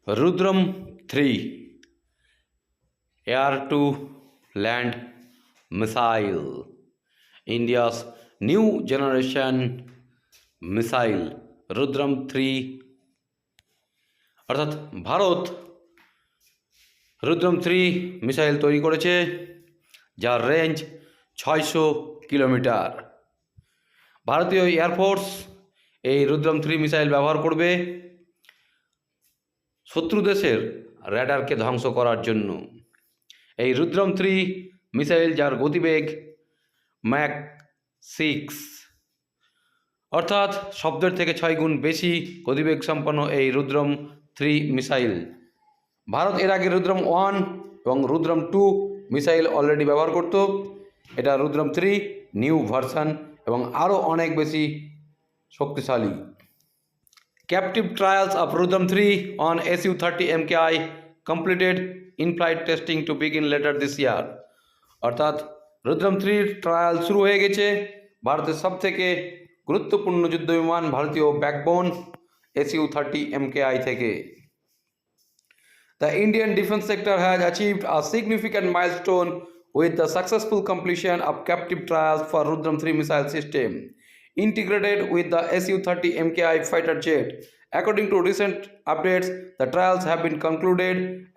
Rudram 3 Air to Land Missile, India's new generation missile Rudram 3 অর্থাৎ Bharat Rudram 3 missile তৈরি করেছে, যার রেঞ্জ 600 কিলোমিটার। ভারতীয় এয়ারফোর্স এই রুদ্রম 3 মিসাইল ব্যবহার করবে শত্রু দেশের র্যাডারকে ধ্বংস করার জন্য। এই রুদ্রম 3 মিসাইল, যার গতিবেগ ম্যাক 6 অর্থাৎ শব্দের থেকে 6 গুণ বেশি গতিবেগ সম্পন্ন এই রুদ্রম 3 মিসাইল। ভারত এর আগে রুদ্রম 1 এবং রুদ্রম 2 মিসাইল অলরেডি ব্যবহার করত। এটা রুদ্রম 3 নিউ ভার্সন এবং আরও অনেক বেশি শক্তিশালী। Captive trials of Rudram 3 on Su-30 MKI completed in-flight testing to begin later this year. অর্থাৎ রুদ্রম 3 ট্রায়াল শুরু হয়ে গেছে ভারতের সবথেকে গুরুত্বপূর্ণ যুদ্ধবিমান ভারতীয় ব্যাকবোন Su-30 MKI থেকে। The Indian defense sector has achieved a significant milestone with the successful completion of captive trials for Rudram 3 missile system, integrated with the Su-30 MKI fighter jet. According to recent updates, the trials have been concluded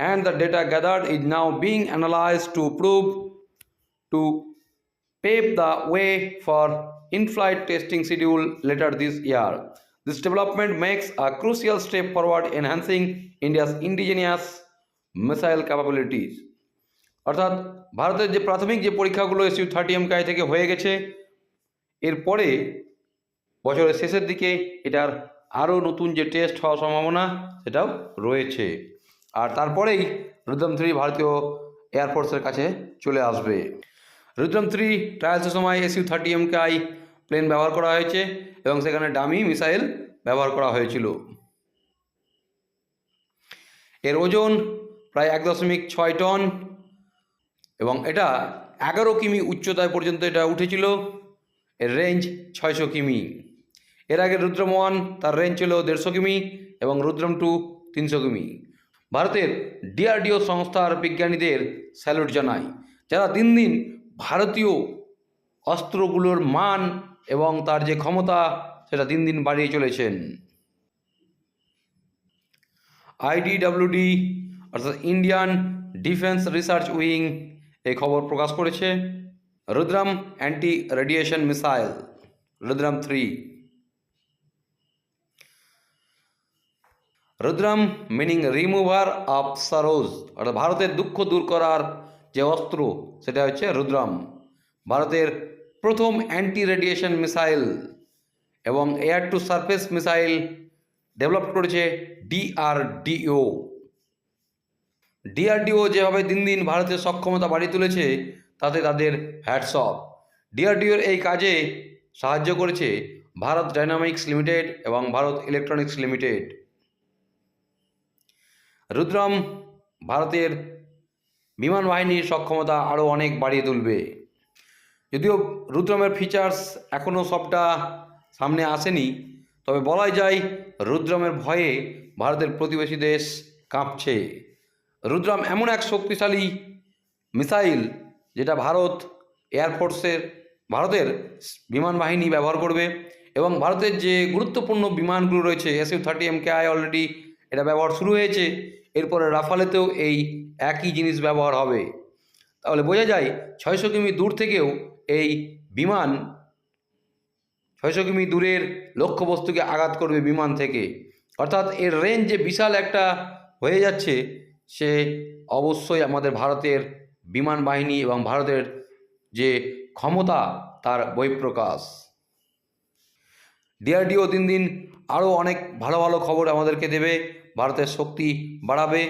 and the data gathered is now being analyzed to pave the way for in-flight testing schedule later this year. This development makes a crucial step forward enhancing India's indigenous missile capabilities. অর্থাৎ ভারতের যে প্রাথমিক যে পরীক্ষাগুলো Su-30 MKI থেকে হয়ে গেছে, এরপরে বছরের শেষের দিকে এটার আরও নতুন যে টেস্ট হওয়ার সম্ভাবনা সেটাও রয়েছে। আর তারপরেই রুদ্রম 3 ভারতীয় এয়ারফোর্সের কাছে চলে আসবে। রুদ্রম 3 ট্রায়ালসের সময় Su-30 MKI প্লেন ব্যবহার করা হয়েছে এবং সেখানে ডামি মিসাইল ব্যবহার করা হয়েছিল। এর ওজন প্রায় 1.6 টন এবং এটা 11 কিমি উচ্চতায় পর্যন্ত এটা উঠেছিল। এর রেঞ্জ 600 কিমি। এর আগে রুদ্রম 1 তার রেঞ্জ ছিল 150 কিমি এবং রুদ্রম 2 300 কিমি। ভারতের ডিআরডিও সংস্থার বিজ্ঞানীদের স্যালুট জানাই, যারা দিন দিন ভারতীয় অস্ত্রগুলোর মান এবং তার যে ক্ষমতা সেটা দিন দিন বাড়িয়ে চলেছেন। IDWD অর্থাৎ ইন্ডিয়ান ডিফেন্স রিসার্চ উইং এই খবর প্রকাশ করেছে। Rudram anti radiation missile Rudram 3। Rudram meaning remover of sorrows, অর্থাৎ ভারতের দুঃখ দূর করার যে অস্ত্র সেটা হচ্ছে রুদ্রম। ভারতের প্রথম অ্যান্টি রেডিয়েশন মিসাইল এবং air to surface missile develop করেছে ডিআরডিও। ডিআরডিও যেভাবে দিন দিন ভারতের সক্ষমতা বাড়িয়ে তুলেছে তাতে তাদের হ্যাটস অফ। ডিআরডিওর এই কাজে সাহায্য করেছে ভারত ডাইনামিক্স লিমিটেড এবং ভারত ইলেকট্রনিক্স লিমিটেড। রুদ্রম ভারতের বিমান বাহিনীর সক্ষমতা আরও অনেক বাড়িয়ে তুলবে। যদিও রুদ্রমের ফিচার্স এখনও সবটা সামনে আসেনি, তবে বলাই যায় রুদ্রমের ভয়ে ভারতের প্রতিবেশী দেশ কাঁপছে। রুদ্রম এমন এক শক্তিশালী মিসাইল যেটা ভারতের বিমান বাহিনী ব্যবহার করবে এবং ভারতের যে গুরুত্বপূর্ণ বিমানগুলো রয়েছে Su-30 MKI অলরেডি এটা ব্যবহার শুরু হয়েছে, এরপরে রাফালেতেও এই একই জিনিস ব্যবহার হবে। তাহলে বোঝা যায় 600 কিমি দূর থেকেও এই বিমান 600 কিমি দূরের লক্ষ্যবস্তুকে আঘাত করবে বিমান থেকে। অর্থাৎ এর রেঞ্জ যে বিশাল একটা হয়ে যাচ্ছে, সে অবশ্যই আমাদের ভারতের বিমান বাহিনী এবং ভারতের যে ক্ষমতা তার বহিঃপ্রকাশ। ডিআরডিও দিন দিন আরও অনেক ভালো ভালো খবর আমাদেরকে দেবে, ভারতের শক্তি বাড়াবে।